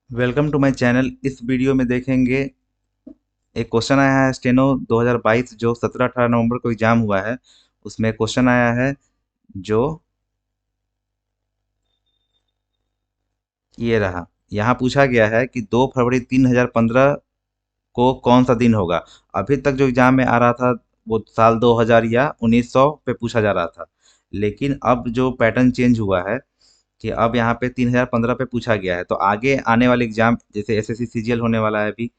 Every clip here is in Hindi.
Welcome to my channel. इस वीडियो में देखेंगे एक क्वेश्चन आया है स्टेनो 2022 जो 17-18 नवंबर को एग्जाम हुआ है। उसमें क्वेश्चन आया है जो ये रहा। यहाँ पूछा गया है कि 2 फरवरी 2015 को कौन सा दिन होगा। अभी तक जो एग्जाम में आ रहा था वो साल 2000 या 1900 पे पूछा जा रहा था, लेकिन अब जो पैटर्न चेंज हुआ है कि अब यहाँ पे 3015 पे पूछा गया है। तो आगे आने वाले एग्जाम जैसे एसएससी सीजीएल होने वाला है अभी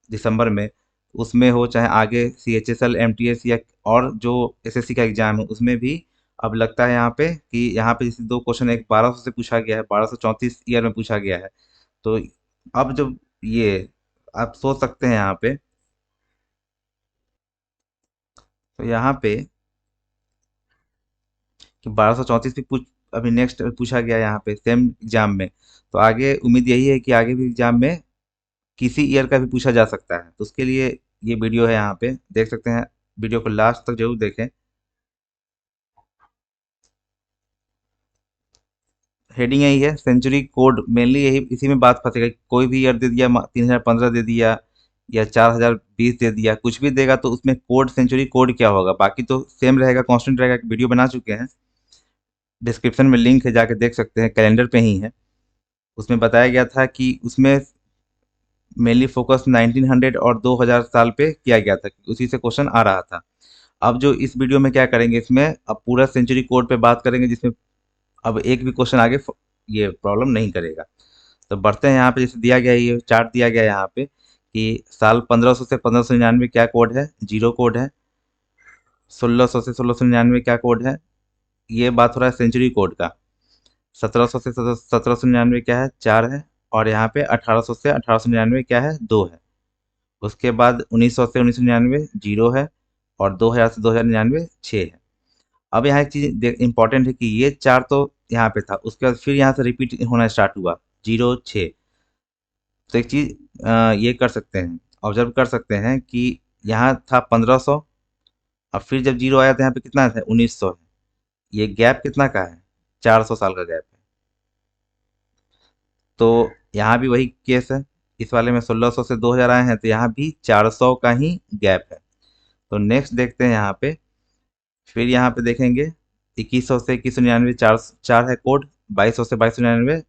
दिसंबर में, उसमें हो चाहे आगे सीएचएसएल एमटीएस या और जो एसएससी का एग्जाम है उसमें भी अब लगता है यहाँ पे कि यहाँ पे जैसे दो क्वेश्चन एक 1200 से पूछा गया है, 1234 ईयर में पूछा गया है। तो अब जब ये आप सोच सकते हैं यहाँ पे, तो यहाँ पे कि 1234 भी पूछ अभी नेक्स्ट पूछा गया है यहाँ पे सेम एग्जाम में। तो आगे उम्मीद यही है कि आगे भी एग्जाम में किसी ईयर का भी पूछा जा सकता है। तो उसके लिए ये वीडियो है, यहाँ पे देख सकते हैं। वीडियो को लास्ट तक जरूर देखें। हेडिंग यही है, सेंचुरी कोड मेनली यही इसी में बात फंसेगा कि कोई भी ईयर दे दिया, 3015 दे दिया या 4020 दे दिया, कुछ भी देगा तो उसमें कोड सेंचुरी कोड क्या होगा। बाकी तो सेम रहेगा, कांस्टेंट रहेगा। वीडियो बना चुके हैं, डिस्क्रिप्शन में लिंक है, जाके देख सकते हैं, कैलेंडर पे ही है। उसमें बताया गया था कि उसमें मेनली फोकस 1900 और 2000 साल पे किया गया था, उसी से क्वेश्चन आ रहा था। अब जो इस वीडियो में क्या करेंगे, इसमें अब पूरा सेंचुरी कोड पे बात करेंगे, जिसमें अब एक भी क्वेश्चन आगे ये प्रॉब्लम नहीं करेगा। तो बढ़ते हैं यहाँ पे, जैसे दिया गया है, ये चार्ट दिया गया है यहाँ पे कि साल 1500 से 1599 क्या कोड है, जीरो कोड है। 1600 से 1699 क्या कोड है, ये बात हो रहा है सेंचुरी कोड का। 1700 से 1799 क्या है, चार है। और यहाँ पे 1800 से 1899 क्या है, दो है। उसके बाद 1900 से 1999 जीरो है। और 2000 से 2099 छः है। अब यहाँ एक चीज इंपॉर्टेंट है कि ये चार तो यहाँ पे था, उसके बाद फिर यहाँ से रिपीट होना स्टार्ट हुआ, जीरो छः। तो एक चीज ये कर सकते हैं, ऑब्जर्व कर सकते हैं कि यहाँ था 1500, और फिर जब जीरो आया तो यहाँ पे कितना है, 1900 है। ये गैप कितना का है, 400 साल का गैप है। तो यहाँ भी वही केस है, इस वाले में 1600 से 2000 आए हैं, तो यहाँ भी 400 का ही गैप है। तो नेक्स्ट देखते हैं यहाँ पे, फिर यहाँ पे देखेंगे 2100 से 2199 चार चार है कोड। 2200 से 2299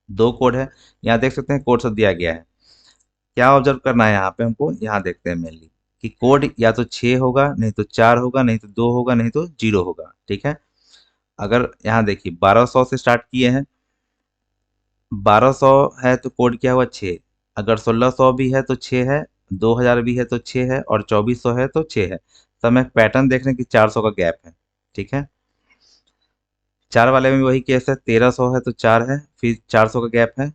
दो कोड है। यहाँ देख सकते हैं कोड सब दिया गया है। क्या ऑब्जर्व करना है यहाँ पे हमको, यहाँ देखते हैं मेनली कि कोड या तो 6 होगा, नहीं तो 4 होगा, नहीं तो 2 होगा, नहीं तो 0 होगा। ठीक है। अगर यहाँ देखिए 1200 से स्टार्ट किए हैं, 1200 है तो कोड क्या हुआ, 6। अगर 1600 भी है तो 6 है, 2000 भी है तो 6 है, और 2400 है तो 6 है। तो हमें पैटर्न देख रहे हैं कि 400 का गैप है। ठीक है। चार वाले में भी वही केस है, 1300 है तो 4 है, फिर 400 का गैप है,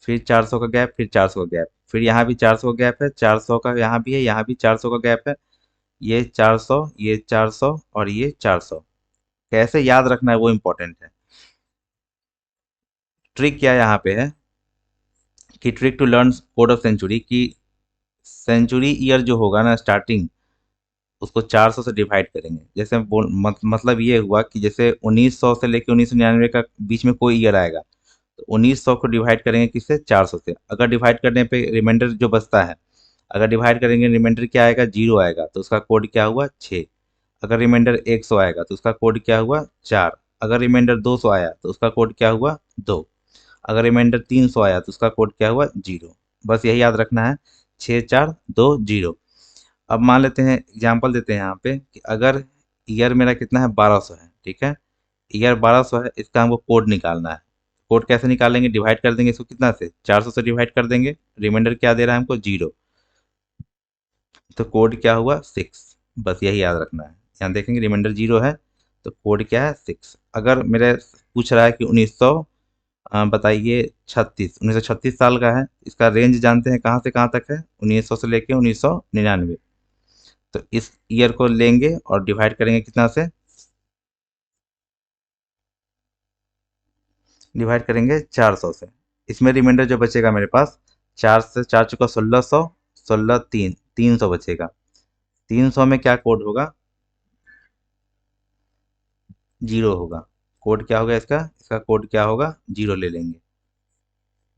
फिर 400 का गैप, फिर 400 का गैप, फिर यहाँ भी 400 का गैप है, 400 का यहाँ भी है, यहाँ भी 400 का गैप है। ये 400, ये 400 और ये 400। कैसे याद रखना है वो इम्पोर्टेंट है। ट्रिक क्या यहाँ पे है कि trick to learn code of century की, सेंचुरी ईयर जो होगा ना स्टार्टिंग, उसको 400 से डिवाइड करेंगे। जैसे मतलब ये हुआ कि जैसे 1900 से लेके 1999 का बीच में कोई ईयर आएगा, तो 1900 को डिवाइड करेंगे किससे, 400 से। अगर डिवाइड करने पे रिमाइंडर जो बचता है, अगर डिवाइड करेंगे रिमाइंडर क्या आएगा, जीरो आएगा, तो उसका कोड क्या हुआ, 6। अगर रिमाइंडर 100 आएगा तो उसका कोड क्या हुआ, 4। अगर रिमाइंडर 200 आया तो उसका कोड क्या हुआ, 2। अगर रिमाइंडर 300 आया तो उसका कोड क्या हुआ, 0। बस यही याद रखना है, 6 4 2 0। अब मान लेते हैं, एग्जाम्पल देते हैं यहाँ पे कि अगर ईयर मेरा कितना है, 1200 है। ठीक है। ईयर 1200 है, इसका हमको कोड निकालना है। कोड कैसे निकालेंगे, डिवाइड कर देंगे इसको कितना से, 400 से डिवाइड कर देंगे। रिमाइंडर क्या दे रहा है हमको, 0। तो कोड क्या हुआ, 6। बस यही याद रखना है। यहाँ देखेंगे रिमाइंडर 0 है, तो कोड क्या है, 6। अगर मेरे पूछ रहा है कि 1900 बताइए 1936 साल का है, इसका रेंज जानते हैं कहाँ से कहाँ तक है, 1900 से लेके 1999। तो इस ईयर को लेंगे और डिवाइड करेंगे कितना से, डिवाइड करेंगे 400 से। इसमें रिमाइंडर जो बचेगा मेरे पास, 4 से 4 चुका 1600, 16 3 300 बचेगा। 300 में क्या कोड होगा, 0 होगा। कोड क्या होगा इसका, इसका कोड क्या होगा, 0 ले लेंगे।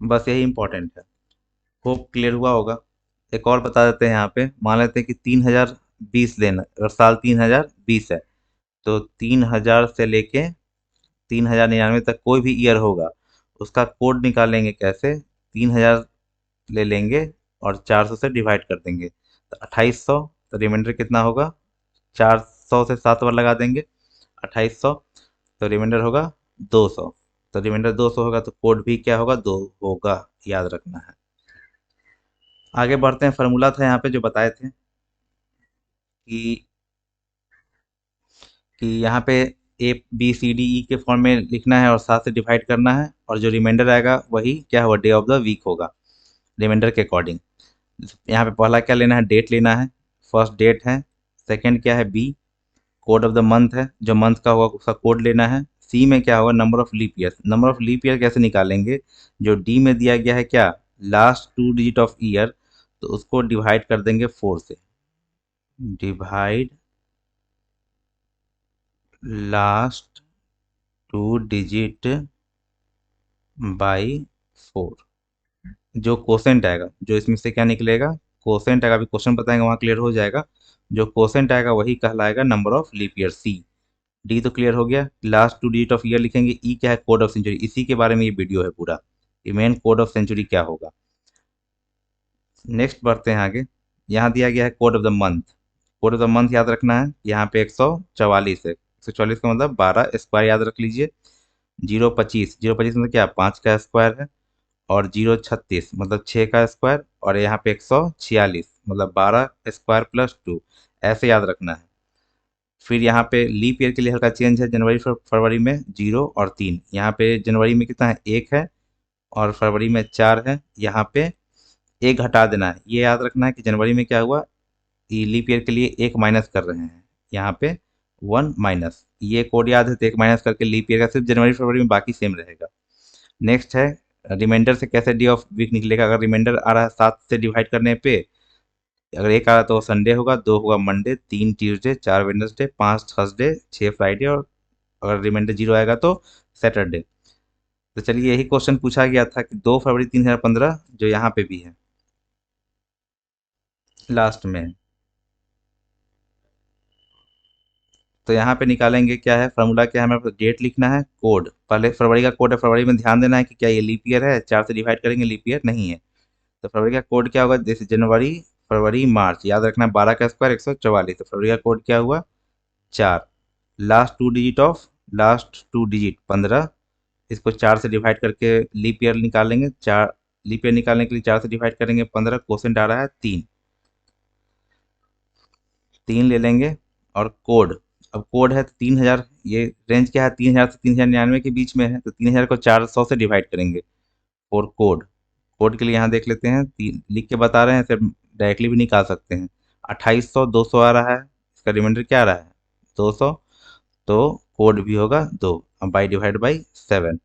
बस यही इंपॉर्टेंट है। होप क्लियर हुआ होगा। एक और बता देते हैं यहाँ पे, मान लेते हैं कि 3020 लेना, अगर साल 3020 है तो 3000 से लेके 3099 तक कोई भी ईयर होगा, उसका कोड निकालेंगे कैसे? 3000 ले लेंगे और 400 से डिवाइड कर देंगे तो 2800। तो रिमाइंडर कितना होगा? 400 से 7 बार लगा देंगे, 2800। तो रिमाइंडर होगा 200। तो रिमाइंडर 200 होगा तो कोड भी क्या होगा? 2 होगा, याद रखना है। आगे बढ़ते हैं। फार्मूला था यहाँ पे जो बताए थे कि यहाँ पे A B C D E के फॉर्म में लिखना है और 7 से डिवाइड करना है, और जो रिमाइंडर आएगा वही क्या होगा? डे ऑफ द वीक होगा, रिमाइंडर के अकॉर्डिंग। यहाँ पे पहला क्या लेना है? डेट लेना है, फर्स्ट डेट है। सेकंड क्या है? B, code of the month है, जो मंथ का होगा उसका कोड लेना है। सी में क्या होगा? Number of leap year. Number of leap year कैसे निकालेंगे? जो डी में दिया गया है क्या? लास्ट 2 डिजिट ऑफ ईयर, तो उसको डिवाइड कर देंगे 4 से। Divide last 2 digit by 4। जो कोसेंट आएगा, जो इसमें से क्या निकलेगा? कोसेंट आएगा, अभी क्वेश्चन बताएंगे वहाँ क्लियर हो जाएगा। जो कोसेंट आएगा वही कहलाएगा number of leap year, C. D तो क्लियर हो गया। लास्ट 2 डिजिट ऑफ ईयर लिखेंगे। ई क्या है? Code of century. इसी के बारे में ये वीडियो है पूरा, ये मेन कोड ऑफ सेंचुरी क्या होगा। नेक्स्ट बढ़ते हैं आगे। यहाँ दिया गया है code of the month. Code of the month याद रखना है, यहाँ पे 144 है। 144 का मतलब 12 स्क्वायर याद रख लीजिए। 025, 025 मतलब क्या? 5 का स्क्वायर है। और 036 मतलब 6 का स्क्वायर, और यहाँ पे 146 मतलब 12 स्क्वायर प्लस 2, ऐसे याद रखना है। फिर यहाँ पे लीप ईयर के लिए हल्का चेंज है, जनवरी फरवरी में 0 और 3। यहाँ पे जनवरी में कितना है? 1 है, और फरवरी में 4 है। यहाँ पे एक घटा देना है, ये याद रखना है कि जनवरी में क्या हुआ? ये लीप ईयर के लिए एक माइनस कर रहे हैं, यहाँ पे 1 माइनस। ये कोड याद है तो एक माइनस करके लीप ईयर का सिर्फ जनवरी फरवरी में, बाकी सेम रहेगा। नेक्स्ट है रिमाइंडर से कैसे डे ऑफ वीक निकलेगा? अगर रिमाइंडर आ रहा है 7 से डिवाइड करने पे, अगर एक आ रहा तो संडे होगा, 2 होगा Monday, 3 Tuesday, 4 Wednesday, 5 Thursday, 6 Friday, और अगर रिमाइंडर 0 आएगा तो सैटरडे। तो चलिए, यही क्वेश्चन पूछा गया था कि 2 फरवरी 3015 जो यहाँ पे भी है लास्ट में। तो यहाँ पे निकालेंगे क्या है? फार्मूला क्या है? हमें डेट लिखना है, कोड पहले फरवरी का कोड है। फरवरी में ध्यान देना है कि क्या ये लीप ईयर है? 4 से डिवाइड करेंगे, लीप ईयर नहीं है। तो फरवरी का कोड क्या होगा? जैसे जनवरी फरवरी मार्च, याद रखना है 12 का स्क्वायर 144। तो फरवरी का कोड क्या हुआ? 4। लास्ट 2 डिजिट 15, इसको 4 से डिवाइड करके लीप ईयर निकालेंगे। 4 लीप ईयर निकालने के लिए 4 से डिवाइड करेंगे 15, क्वेश्चन आ रहा है 3। 3 ले लेंगे और कोड, अब कोड है तो 3000, ये रेंज क्या है? 3000 से 3099 के बीच में है, तो 3000 को 400 से डिवाइड करेंगे। और कोड, कोड के लिए यहाँ देख लेते हैं, लिख के बता रहे हैं, फिर डायरेक्टली भी निकाल सकते हैं। 2800, 200 आ रहा है, इसका रिमाइंडर क्या आ रहा है? 200। तो कोड भी होगा 2, अब बाई डिवाइड बाई 7।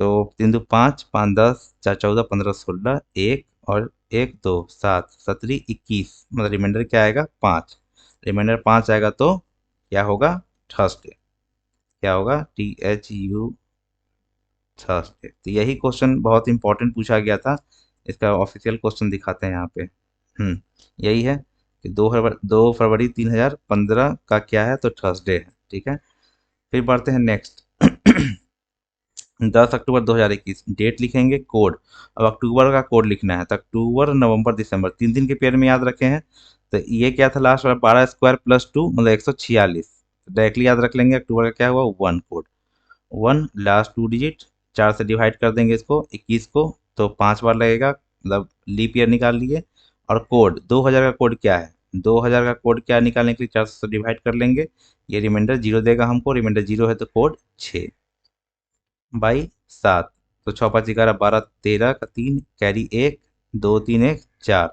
तो 3 दो 5, 5 10, 4 14, 15 16, एक और एक 2 7 17 21, मतलब रिमाइंडर क्या आएगा? 5। रिमाइंडर 5 आएगा तो क्या होगा? थर्सडे। क्या होगा? THU, Thursday. तो यही क्वेश्चन बहुत इंपॉर्टेंट पूछा गया था। इसका ऑफिशियल क्वेश्चन दिखाते हैं यहाँ पे। यही है कि 2 फरवरी 3015 का क्या है? तो थर्सडे है। ठीक है, फिर बढ़ते हैं नेक्स्ट। 10 अक्टूबर 2021 डेट लिखेंगे, कोड। अब अक्टूबर का कोड लिखना है, तो अक्टूबर नवंबर दिसंबर 3 दिन के पेयर में याद रखे हैं। तो ये क्या था लास्ट वाला? 12 स्क्वायर प्लस 2 मतलब 146। डायरेक्टली याद रख लेंगे। अक्टूबर का क्या हुआ? 1 कोड। 1 लास्ट 2 डिजिट, 4 से डिवाइड कर देंगे इसको 21 को, तो 5 बार लगेगा, मतलब लीप ईयर निकाल लिए। और कोड 2000 का कोड क्या है? 2000 का कोड क्या निकालने के लिए 400 से डिवाइड कर लेंगे। ये रिमाइंडर 0 देगा हमको, रिमाइंडर 0 है तो कोड 6 बाई 7। तो 6 5 11 12 13 का 3 कैरी 1, 2 3 1 4,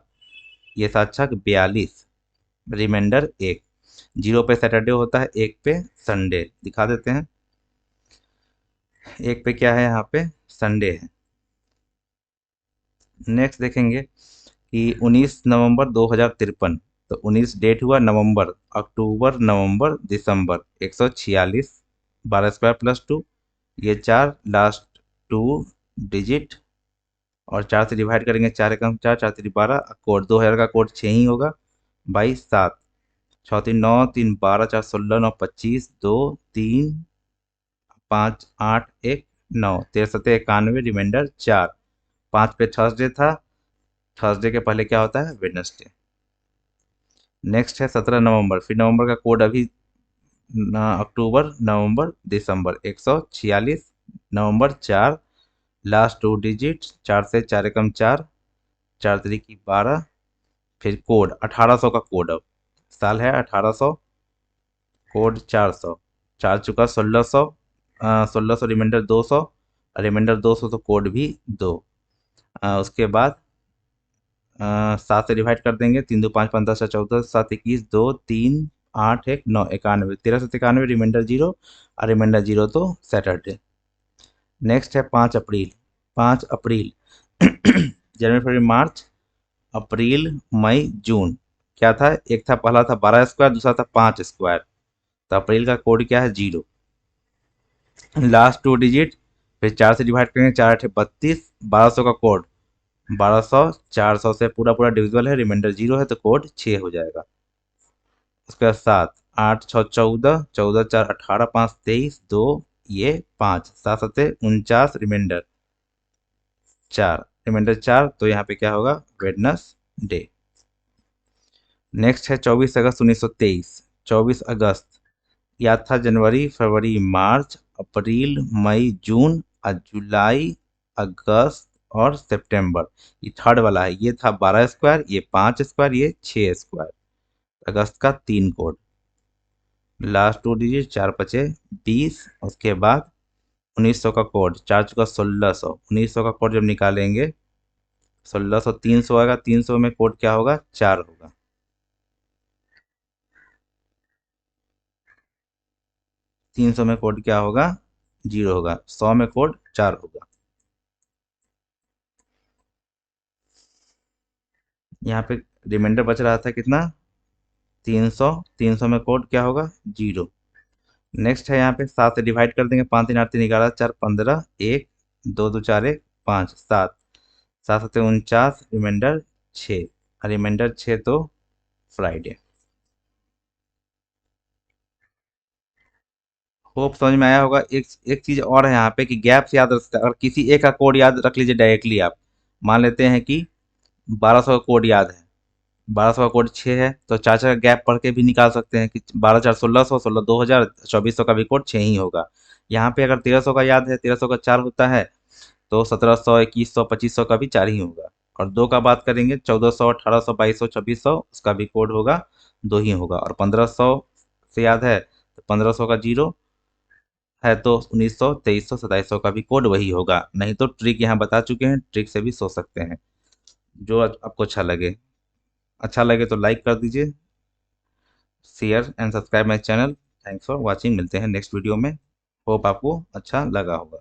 ये 7 छक 42, रिमाइंडर 1। 0 पे सैटरडे होता है, 1 पे संडे। दिखा देते हैं, 1 पे क्या है? यहाँ पे संडे है। नेक्स्ट देखेंगे कि 19 नवंबर 2053, तो 19 डेट हुआ, नवंबर, अक्टूबर नवंबर दिसंबर 146, 12 स्क्वायर प्लस 2, ये 4 लास्ट 2 डिजिट और 4 से डिवाइड करेंगे, 4 एकम 4, 4 3 12, कोड 2000 का कोड 6 ही होगा। 22 7, 6 3 9, 3 12, 4 16, 9 25, 2 3 5 8 1 9, 13 17 91, रिमाइंडर 4। 5 पे थर्सडे था, थर्सडे के पहले क्या होता है, वेडनेसडे। नेक्स्ट है 17 नवंबर, फिर नवंबर का कोड अभी अक्टूबर नवंबर दिसंबर 146, नवंबर 4, लास्ट 2 डिजिट 4 से 4 एकम 4, 4 3 12, फिर कोड 1800 का कोड, अब साल है 1800, कोड 400, 4 चुका 1600, 1600 रिमाइंडर 200, रिमाइंडर 200 तो कोड भी 2। उसके बाद 7 से डिवाइड कर देंगे, 3 2 5 15 7 14, 7 21 2 3 8 1 9 91, 13 से 91, रिमाइंडर 0, और रिमाइंडर 0 तो सैटरडे। नेक्स्ट है 5 अप्रैल, 5 अप्रैल जनवरी फरवरी मार्च अप्रैल मई जून, क्या था, एक था, पहला था 12 स्क्वायर, दूसरा था 5 स्क्वायर, तो अप्रैल का कोड क्या है, 0। लास्ट 2 डिजिट, फिर 4 से डिवाइड करेंगे, 4 8 32, 1200 का कोड, 1200, 400 से पूरा पूरा डिविजिबल है, रिमाइंडर 0 है तो कोड 6 हो जाएगा। उसके बाद 7 8 6 14, 14 4 18, 5 23, 2 ये 5, 7 7 49, रिमाइंडर 4, रिमाइंडर 4 तो यहाँ पे क्या होगा, वेडनेसडे। नेक्स्ट है 24 अगस्त 1923, 24 अगस्त, याद था जनवरी फरवरी मार्च अप्रैल मई जून और जुलाई अगस्त और सितंबर, ये थर्ड वाला है, ये था 12 स्क्वायर, ये 5 स्क्वायर, ये 6 स्क्वायर, अगस्त का 3 कोड, लास्ट 2 डिजिट 4 पचे 20, उसके बाद 1900 का कोड, 4 चुका 1600, 1900 का कोड जब निकालेंगे 1600 300 आएगा, 300 में कोड क्या होगा, 4 होगा। 300 में कोड क्या होगा, 0 होगा, 100 में कोड 4 होगा। यहाँ पे रिमाइंडर बच रहा था कितना, 300, 300 में कोड क्या होगा, 0। नेक्स्ट है यहाँ पे 7 से डिवाइड कर देंगे, 5 3 8 3 11 4 15, 1 2 2 4 1 5 7, 7 7 49, रिमाइंडर 6, रिमाइंडर 6 तो फ्राइडे। होप समझ में आया होगा। एक एक चीज और है यहाँ पे कि गैप्स याद रख सकते हैं। अगर किसी एक का कोड याद रख लीजिए डायरेक्टली, आप मान लेते हैं कि 1200 का कोड याद है, 1200 का कोड 6 है, तो 4 4 का गैप पढ़ के भी निकाल सकते हैं कि 12 4 1600, 16 2000, 2400 का भी कोड 6 ही होगा। यहाँ पे अगर 1300 का याद है, 1300 का 4 होता है, तो 1700 2100 2500 का भी 4 ही होगा। और 2 का बात करेंगे, 1400 1800 2200 2600, उसका भी कोड होगा, 2 ही होगा। और 1500 से याद है तो 1500 का 0 है, तो 1900 2300 2700 का भी कोड वही होगा। नहीं तो ट्रिक यहाँ बता चुके हैं, ट्रिक से भी सोच सकते हैं, जो आपको अच्छा लगे। अच्छा लगे तो लाइक कर दीजिए, share and subscribe my channel. Thanks for watching, मिलते हैं नेक्स्ट वीडियो में। होप आपको अच्छा लगा होगा।